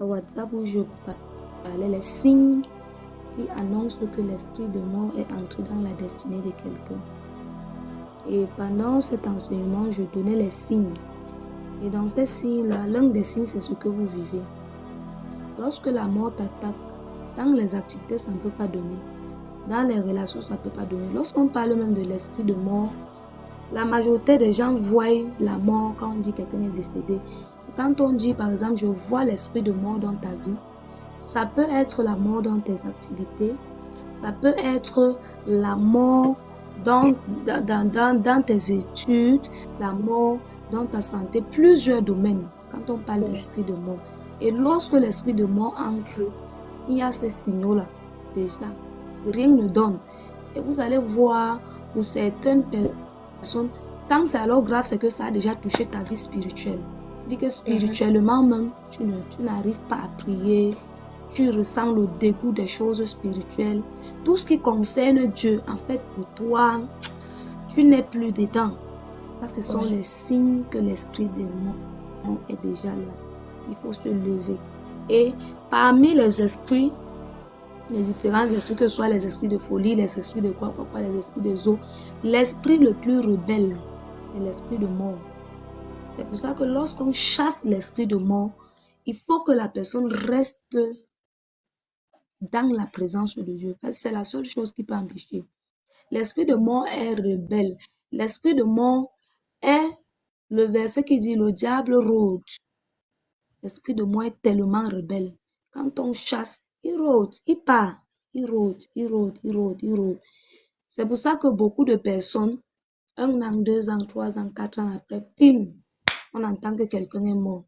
WhatsApp où je parlais les signes qui annoncent que l'esprit de mort est entré dans la destinée de quelqu'un. Et pendant cet enseignement, je donnais les signes. Et dans ces signes-là, l'un des signes, c'est ce que vous vivez. Lorsque la mort t'attaque, dans les activités, ça ne peut pas donner. Dans les relations, ça ne peut pas donner. Lorsqu'on parle même de l'esprit de mort, la majorité des gens voient la mort quand on dit que quelqu'un est décédé. Quand on dit, par exemple, je vois l'esprit de mort dans ta vie, ça peut être la mort dans tes activités, ça peut être la mort dans tes études, la mort dans ta santé, plusieurs domaines quand on parle d'esprit de mort. Et lorsque l'esprit de mort entre, il y a ces signaux-là déjà. Rien ne donne. Et vous allez voir pour certaines personnes, quand c'est alors grave, c'est que ça a déjà touché ta vie spirituelle. Dit que spirituellement même, tu n'arrives pas à prier, tu ressens le dégoût des choses spirituelles. Tout ce qui concerne Dieu, en fait, pour toi, tu n'es plus dedans. Ça, ce sont les signes que l'esprit de mort est déjà là. Il faut se lever. Et parmi les esprits, les différents esprits, que ce soit les esprits de folie, les esprits de quoi, les esprits de zoo, l'esprit le plus rebelle, c'est l'esprit de mort. C'est pour ça que lorsqu'on chasse l'esprit de mort, il faut que la personne reste dans la présence de Dieu. C'est la seule chose qui peut empêcher. L'esprit de mort est rebelle. L'esprit de mort est le verset qui dit le diable rôde. L'esprit de mort est tellement rebelle. Quand on chasse, il rôde, il part, il rôde, il rôde, il rôde, il rôde. C'est pour ça que beaucoup de personnes, 1 an, 2 ans, 3 ans, 4 ans après, pim, on entend que quelqu'un est mort.